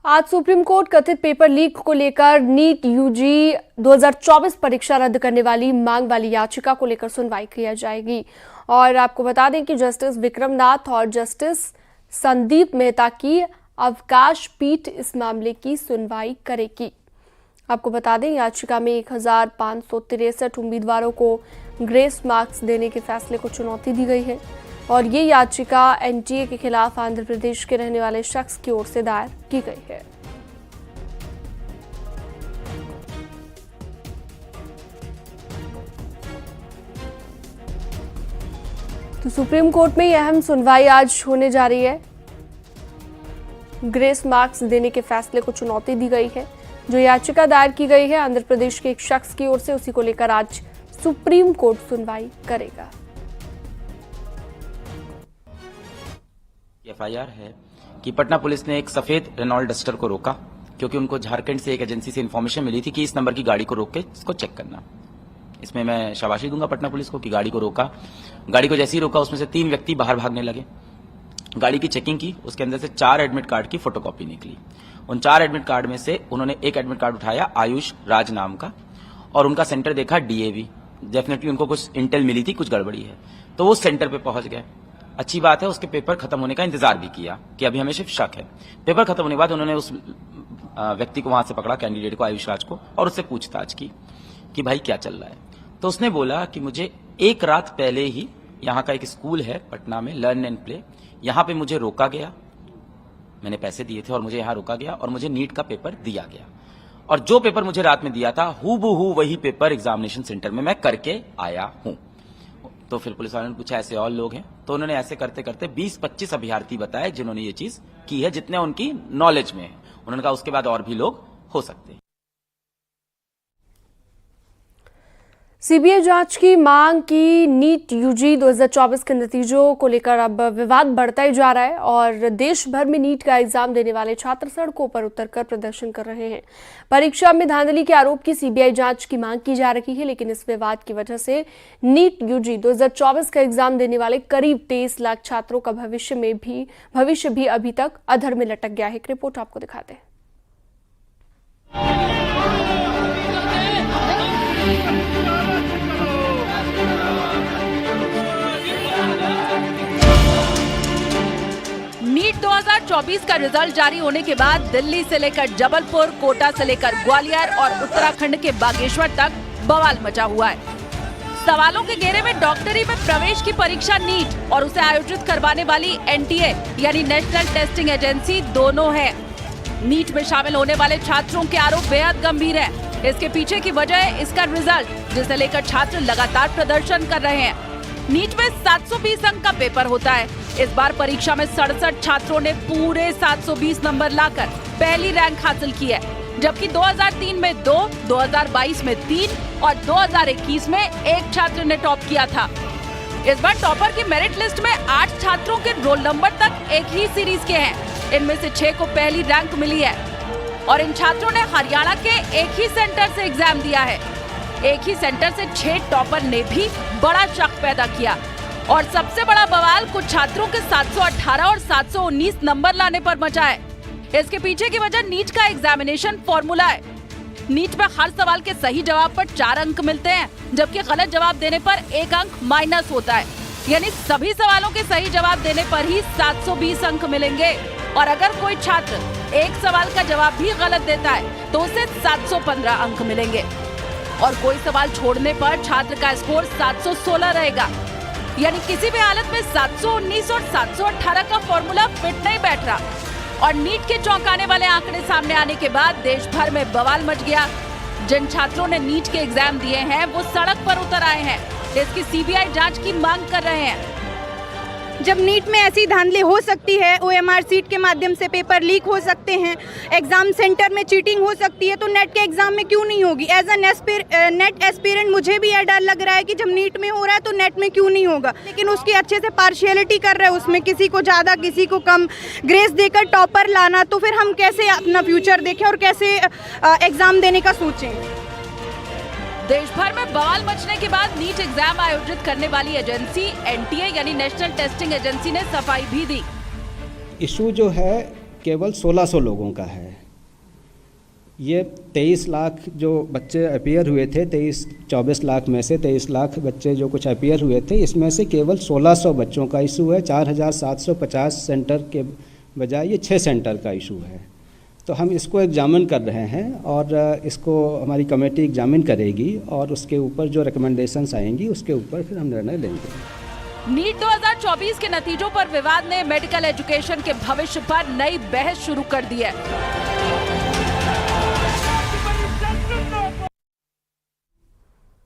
आज supreme court कथित paper leak को लेकर नीट यूजी 2024 परीक्षा रद्द करने वाली मांग वाली याचिका को लेकर सुनवाई की जाएगी। और आपको बता दें कि जस्टिस विक्रमनाथ और जस्टिस संदीप मेहता की अवकाश पीठ इस मामले की सुनवाई करेगी। आपको बता दें याचिका में 1563 उम्मीदवारों को ग्रेस मार्क्स देने के फैसले को चुनौती दी गई है और ये याचिका एनटीए के खिलाफ आंध्र प्रदेश के रहने वाले शख्स की ओर से दायर की गई है। तो सुप्रीम कोर्ट में यह अहम सुनवाई आज होने जा रही है। ग्रेस मार्क्स देने के फैसले को चुनौती दी गई है। जो याचिका दायर की गई है आंध्र प्रदेश के एक शख्स की ओर से, उसी को लेकर आज सुप्रीम कोर्ट सुनवाई करेगा। एफआईआर है कि पटना पुलिस ने एक सफेद रेनॉल्ट डस्टर को रोका क्योंकि उनको झारखंड से एक एजेंसी से इन्फॉर्मेशन मिली थी कि इस नंबर की गाड़ी को रोक के इसको चेक करना। इसमें मैं शाबाशी दूंगा पटना पुलिस को कि गाड़ी को रोका। गाड़ी को जैसे ही रोका उसमें से 3 व्यक्ति बाहर भागने लगे। गाड़ी की चेकिंग की, उसके अंदर से 4 एडमिट कार्ड की फोटोकॉपी निकली। उन 4 एडमिट कार्ड में से उन्होंने एक एडमिट कार्ड उठाया आयुष राज नाम का और उनका सेंटर देखा डीएवी। डेफिनेटली उनको कुछ इंटेल मिली थी, कुछ गड़बड़ी है, तो वो सेंटर पे पहुंच गए। अच्छी बात है, उसके पेपर खत्म होने का इंतजार भी किया कि अभी हमें सिर्फ शक है। पेपर खत्म होने के बाद उन्होंने उस व्यक्ति को वहां से पकड़ा, कैंडिडेट को, आयुष राज को, और उससे पूछताछ की कि भाई क्या चल रहा है। तो उसने बोला कि मुझे एक रात पहले ही यहाँ का एक स्कूल है पटना में, लर्न एंड प्ले, यहाँ पे मुझे रोका गया। मैंने पैसे दिए थे और मुझे यहाँ रोका गया और मुझे नीट का पेपर दिया गया और जो पेपर मुझे रात में दिया था हूबहू वही पेपर एग्जामिनेशन सेंटर में मैं करके आया हूं। तो फिर पुलिस वालों ने पूछा ऐसे और लोग हैं, तो उन्होंने ऐसे करते करते 20-25 अभ्यर्थी बताए जिन्होंने ये चीज की है, जितने उनकी नॉलेज में है। उन्होंने कहा उसके बाद और भी लोग हो सकते हैं। सीबीआई जांच की मांग की नीट यूजी 2024 के नतीजों को लेकर अब विवाद बढ़ता ही जा रहा है और देश भर में नीट का एग्जाम देने वाले छात्र सड़कों पर उतरकर प्रदर्शन कर रहे हैं। परीक्षा में धांधली के आरोप की सीबीआई जांच की मांग की जा रही है, लेकिन इस विवाद की वजह से नीट यूजी 2024 का एग्जाम देने वाले करीब 23 लाख छात्रों का भविष्य भी अभी तक अधर में लटक गया है। एक रिपोर्ट आपको दिखाते हैं। नीट 2024 का रिजल्ट जारी होने के बाद दिल्ली से लेकर जबलपुर, कोटा से लेकर ग्वालियर और उत्तराखंड के बागेश्वर तक बवाल मचा हुआ है। सवालों के घेरे में डॉक्टरी में प्रवेश की परीक्षा नीट और उसे आयोजित करवाने वाली एनटीए यानी नेशनल टेस्टिंग एजेंसी दोनों है। नीट में शामिल होने वाले छात्रों के आरोप बेहद गंभीर है। इसके पीछे की वजह है इसका रिजल्ट, जिसे लेकर छात्र लगातार प्रदर्शन कर रहे हैं। नीट में 720 अंक का पेपर होता है। इस बार परीक्षा में 67 छात्रों ने पूरे 720 नंबर लाकर पहली रैंक हासिल की है, जबकि 2003 में 2, 2022 में 3 और 2021 में 1 छात्र ने टॉप किया था। इस बार टॉपर की मेरिट लिस्ट में 8 छात्रों के रोल नंबर तक एक ही सीरीज के हैं। इनमें से 6 को पहली रैंक मिली है और इन छात्रों ने हरियाणा के एक ही सेंटर से एग्जाम दिया है। एक ही सेंटर से 6 टॉपर ने भी बड़ा शक पैदा किया और सबसे बड़ा बवाल कुछ छात्रों के 718 और 719 नंबर लाने पर मचा है। इसके पीछे की वजह नीट का एग्जामिनेशन फॉर्मूला है। नीट में हर सवाल के सही जवाब पर 4 अंक मिलते हैं, जबकि गलत जवाब देने पर 1 अंक माइनस होता है। यानी सभी सवालों के सही जवाब देने पर ही 720 अंक मिलेंगे और अगर कोई छात्र एक सवाल का जवाब भी गलत देता है तो उसे 715 अंक मिलेंगे और कोई सवाल छोड़ने पर छात्र का स्कोर 716 रहेगा। यानी किसी भी हालत में 719 और 718 का फॉर्मूला फिट नहीं बैठ रहा। और नीट के चौंकाने वाले आंकड़े सामने आने के बाद देश भर में बवाल मच गया। जिन छात्रों ने नीट के एग्जाम दिए हैं वो सड़क पर उतर आए हैं, इसकी सीबीआई जांच की मांग कर रहे हैं। जब नीट में ऐसी धांधली हो सकती है, ओएमआर सीट के माध्यम से पेपर लीक हो सकते हैं, एग्जाम सेंटर में चीटिंग हो सकती है, तो नेट के एग्जाम में क्यों नहीं होगी? एज अ नेट एस्पिरेंट मुझे भी यह डर लग रहा है कि जब नीट में हो रहा है तो नेट में क्यों नहीं होगा। लेकिन उसकी अच्छे से पार्शियलिटी कर रहे हैं, उसमें किसी को ज़्यादा किसी को कम ग्रेस देकर टॉपर लाना, तो फिर हम कैसे अपना फ्यूचर देखें और कैसे एग्जाम देने का सोचें। देश भर में बवाल मचने के बाद नीट एग्जाम आयोजित करने वाली एजेंसी एनटीए यानी नेशनल टेस्टिंग एजेंसी ने सफाई भी दी। इशू जो है केवल 1600 लोगों का है। ये 23 लाख जो बच्चे अपीयर हुए थे, 24 लाख में से 23 लाख बच्चे जो कुछ अपीयर हुए थे, इसमें से केवल 1600 बच्चों का इशू है। 4750 सेंटर के बजाय ये 6 सेंटर का इशू है। तो हम इसको एग्जामिन कर रहे हैं और इसको हमारी कमेटी एग्जामिन करेगी और उसके ऊपर जो रिकमेंडेशंस आएंगी उसके ऊपर फिर हम निर्णय लेंगे। नीट 2024 के नतीजों पर विवाद ने मेडिकल एजुकेशन के भविष्य पर नई बहस शुरू कर दी है।